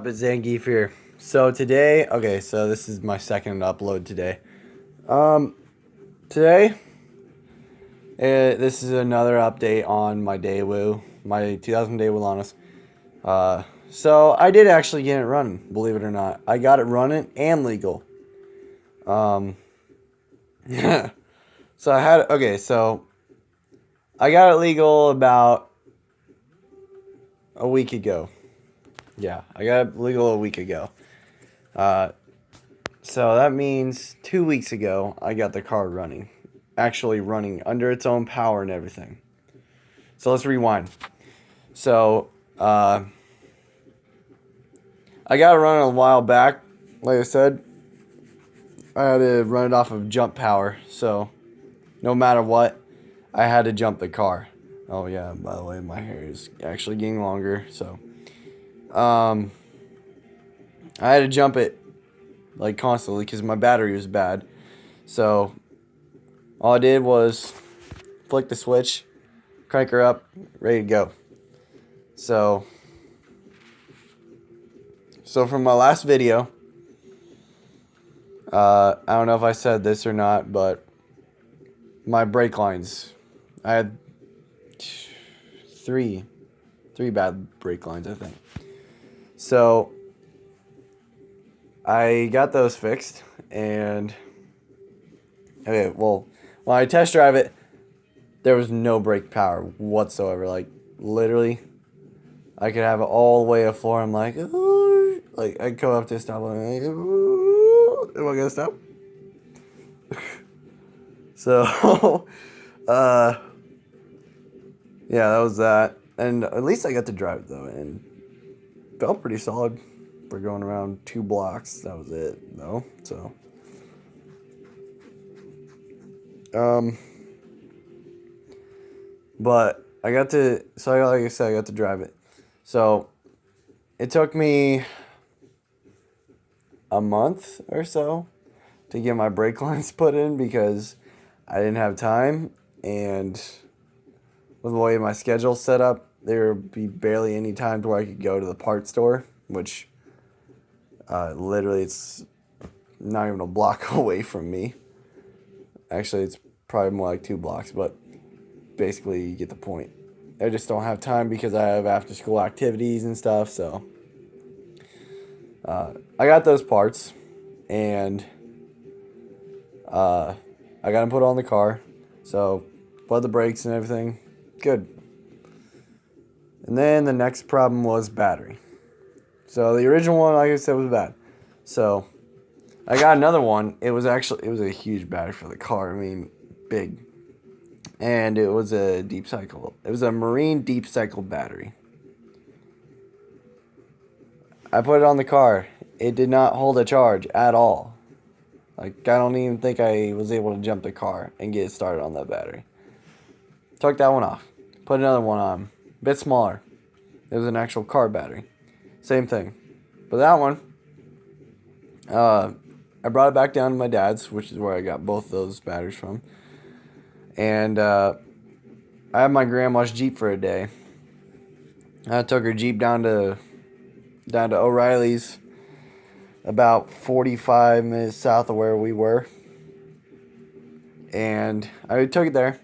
It's Zangief here. So today, so this is my second upload today. Today, this is another update on my DAEWOO, my 2000 DAEWOO LANOS. So I did actually get it running, believe it or not. I got it running and legal. So I got it legal about a week ago. Yeah, I got it legal a week ago. So that means 2 weeks ago, I got the car running. Actually running under its own power and everything. So let's rewind. So, I got it running a while back. Like I said, I had to run it off of jump power. So, no matter what, I had to jump the car. Oh yeah, by the way, my hair is actually getting longer. So, I had to jump it like constantly because my battery was bad. So all I did was flick the switch, crank her up, ready to go. So from my last video, I don't know if I said this or not, but my brake lines, I had three bad brake lines, I think. So I got those fixed, and okay, well, when I test drive it, there was no brake power whatsoever. Like, literally, I could have it all the way to the floor. I'm like, ooh, like, I'd come up to a stop, I'm like, ooh, am I gonna stop? So, yeah, that was that. And at least I got to drive it, though, and felt pretty solid for going around 2 blocks. That was it, though. So, but I got to, like I said, I got to drive it. So it took me a month or so to get my brake lines put in because I didn't have time, and with the way my schedule's set up, there would be barely any time to where I could go to the parts store, which literally it's not even a block away from me. Actually, it's probably more like 2 blocks, but basically you get the point. I just don't have time because I have after school activities and stuff. So I got those parts, and I got them put on the car. So put the brakes and everything. Good. And then the next problem was battery. So the original one, like I said, was bad. So I got another one. It was a huge battery for the car. I mean, big. And it was a deep cycle. It was a marine deep cycle battery. I put it on the car. It did not hold a charge at all. Like, I don't even think I was able to jump the car and get it started on that battery. Took that one off. Put another one on. A bit smaller. It was an actual car battery. Same thing. But that one, I brought it back down to my dad's, which is where I got both those batteries from. And I had my grandma's Jeep for a day. I took her Jeep down to O'Reilly's, about 45 minutes south of where we were. And I took it there.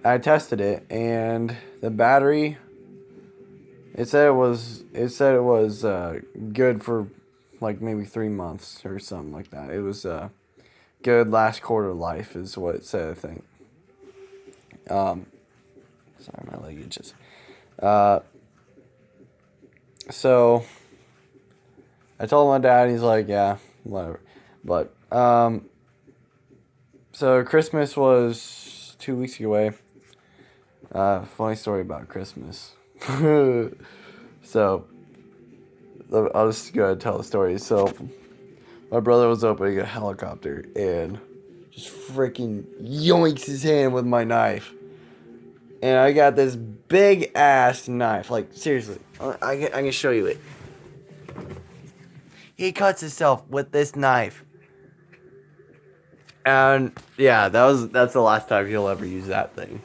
I tested it, and the battery, it said it was good for like maybe 3 months or something like that. It was good last quarter life is what it said, I think. Sorry, my leg itches. So I told my dad, he's like, yeah, whatever. But so Christmas was 2 weeks away. Funny story about Christmas. So I'll just go ahead and tell the story. So my brother was opening a helicopter and just freaking yoinks his hand with my knife. And I got this big ass knife. Like, seriously, I can show you it. He cuts himself with this knife. And yeah, that's the last time he'll ever use that thing.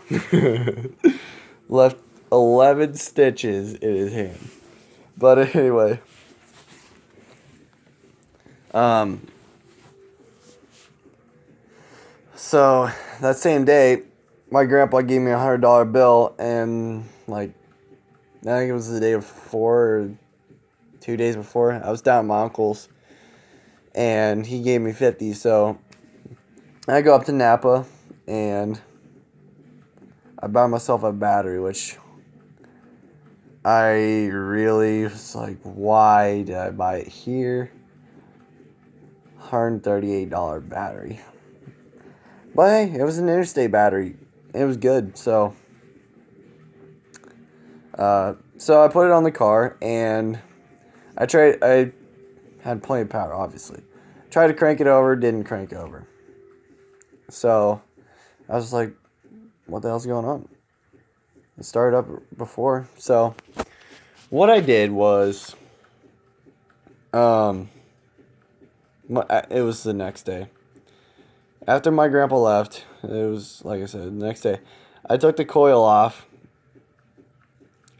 Left 11 stitches in his hand. But anyway, So that same day, my grandpa gave me $100 bill, and like I think it was the day before or 2 days before, I was down at my uncle's, and he gave me 50. So I go up to Napa, and I buy myself a battery, which I really was like, why did I buy it here? $138 battery. But hey, it was an interstate battery. It was good, so I put it on the car, and I had plenty of power, obviously. Tried to crank it over, didn't crank over. So I was like, what the hell's going on? It started up before. So what I did was, it was the next day. After my grandpa left, it was, like I said, the next day, I took the coil off.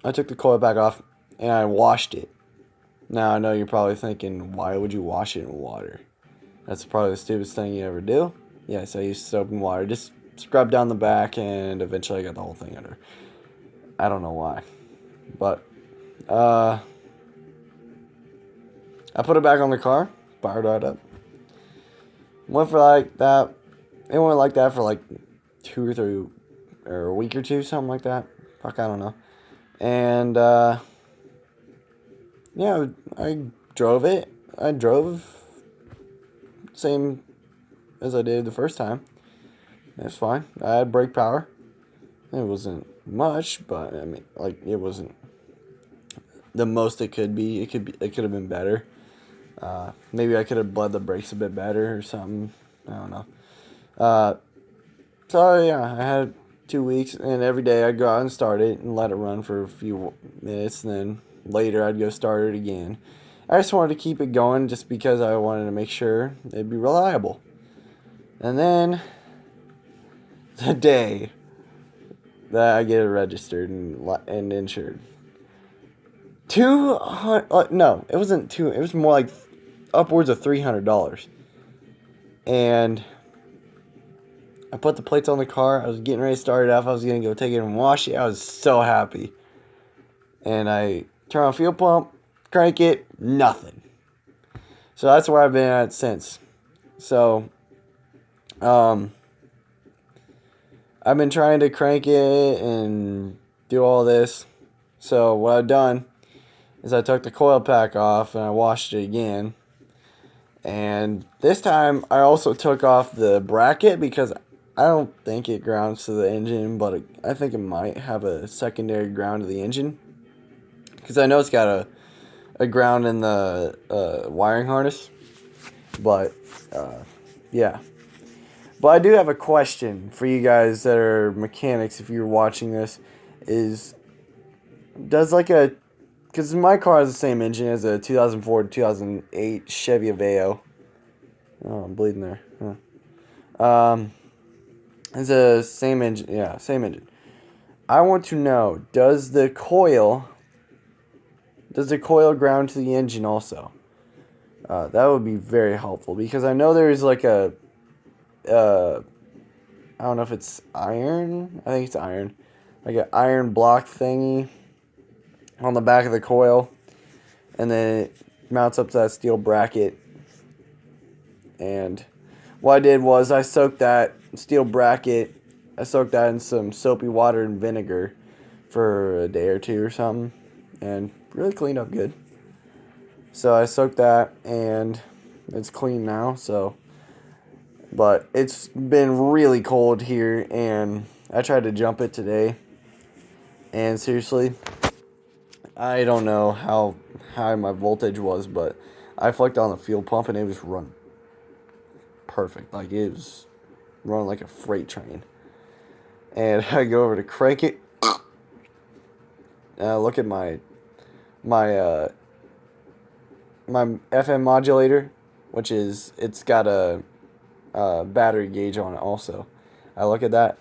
I took the coil back off, and I washed it. Now, I know you're probably thinking, why would you wash it in water? That's probably the stupidest thing you ever do. Yes, I used soap and water. Just scrub down the back, and eventually I got the whole thing under. I don't know why. But, I put it back on the car, fired it up. Went for like that. It went like that for like 2 or 3, or a week or two, something like that. Fuck, I don't know. And, yeah, I drove it. I drove same as I did the first time. It's fine. I had brake power. It wasn't much, but I mean, like, it wasn't the most it could be. It could have been better. Maybe I could have bled the brakes a bit better or something. I don't know. So yeah, I had 2 weeks, and every day I'd go out and start it and let it run for a few minutes, and then later I'd go start it again. I just wanted to keep it going just because I wanted to make sure it'd be reliable. And then the day that I get it registered and insured, 200. No, it wasn't two. It was more like upwards of $300. And I put the plates on the car. I was getting ready to start it off. I was gonna go take it and wash it. I was so happy. And I turn on fuel pump, crank it, nothing. So that's where I've been at since. So, I've been trying to crank it and do all this. So what I've done is I took the coil pack off and I washed it again. And this time I also took off the bracket because I don't think it grounds to the engine, but I think it might have a secondary ground to the engine. Because I know it's got a ground in the wiring harness. But, yeah. But I do have a question for you guys that are mechanics, if you're watching this, is, because my car has the same engine as a 2004 to 2008 Chevy Aveo. Oh, I'm bleeding there. Huh. It's the same engine. Yeah, same engine. I want to know, does the coil ground to the engine also? That would be very helpful, because I know there's like I don't know if it's iron. I think it's iron. Like an iron block thingy on the back of the coil. And then it mounts up to that steel bracket. And what I did was I soaked that steel bracket. I soaked that in some soapy water and vinegar for a day or two or something. And really cleaned up good. So I soaked that, and it's clean now. But it's been really cold here, and I tried to jump it today. And seriously, I don't know how high my voltage was, but I flicked on the fuel pump and it was running perfect. Like, it was running like a freight train. And I go over to crank it. And I look at my FM modulator, which is, it's got a battery gauge on it also. I look at that,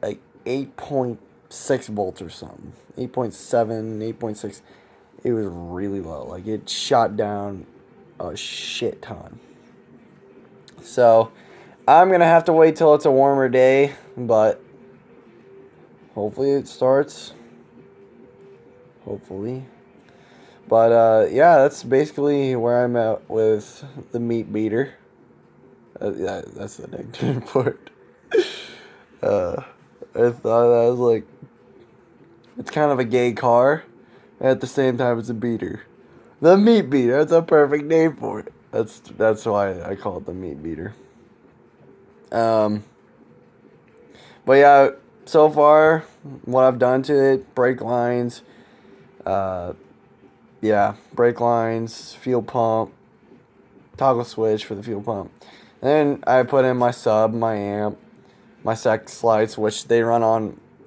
like 8.6 volts or something. 8.7, 8.6. It was really low. Like, it shot down a shit ton. So I'm gonna have to wait till it's a warmer day, but hopefully it starts. Hopefully. But yeah, that's basically where I'm at with the meat beater. Yeah, that's the nickname for it. I thought that was like, it's kind of a gay car. At the same time, it's a beater. The meat beater. That's a perfect name for it. That's why I call it the meat beater. But yeah, so far, what I've done to it, brake lines, brake lines, fuel pump, toggle switch for the fuel pump. And then I put in my sub, my amp, my sex lights, which they run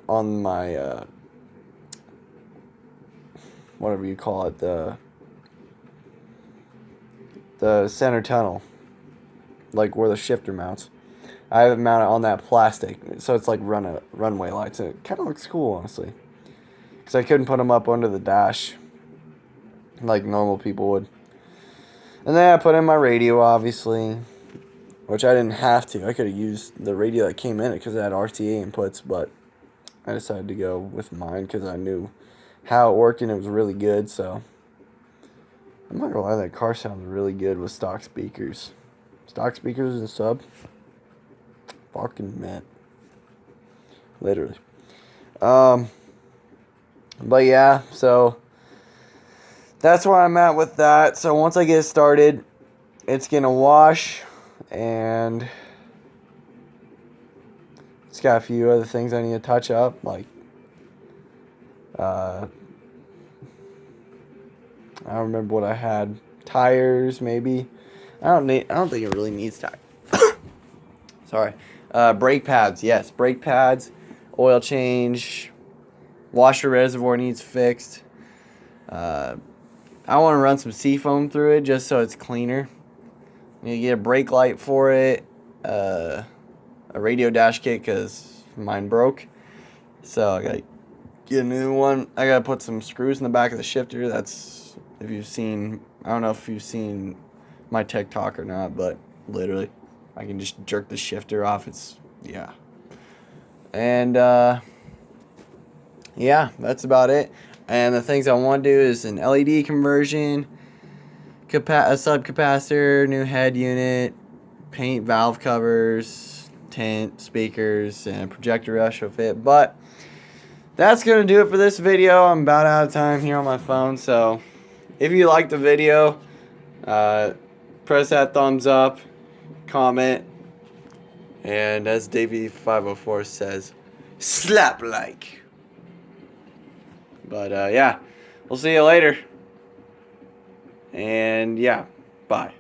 on my, whatever you call it, the center tunnel, like where the shifter mounts. I have it mounted on that plastic, so it's like runway lights. And it kind of looks cool, honestly, because I couldn't put them up under the dash like normal people would. And then I put in my radio, obviously, which I didn't have to. I could have used the radio that came in it because it had RTA inputs, but I decided to go with mine because I knew how it worked and it was really good. So I'm not gonna lie, that car sounds really good with stock speakers. Stock speakers and sub, fucking mint, literally. But yeah, so that's where I'm at with that. So once I get started, it's gonna wash, and it's got a few other things I need to touch up, like I don't remember what I had. Tires, maybe. I don't think it really needs tires. Sorry. Brake pads, yes, brake pads, oil change, washer reservoir needs fixed. I want to run some seafoam through it just so it's cleaner. You get a brake light for it, a radio dash kit because mine broke, so I gotta get a new one. I gotta put some screws in the back of the shifter. That's, if you've seen, I don't know if you've seen my TikTok or not, but literally I can just jerk the shifter off. It's, yeah. And yeah, that's about it. And the things I want to do is an LED conversion, a sub capacitor, new head unit, paint valve covers, tint, speakers, and projector retrofit. But that's going to do it for this video. I'm about out of time here on my phone. So if you liked the video, press that thumbs up, comment, and as Davey504 says, slap like. But yeah, we'll see you later. And yeah, bye.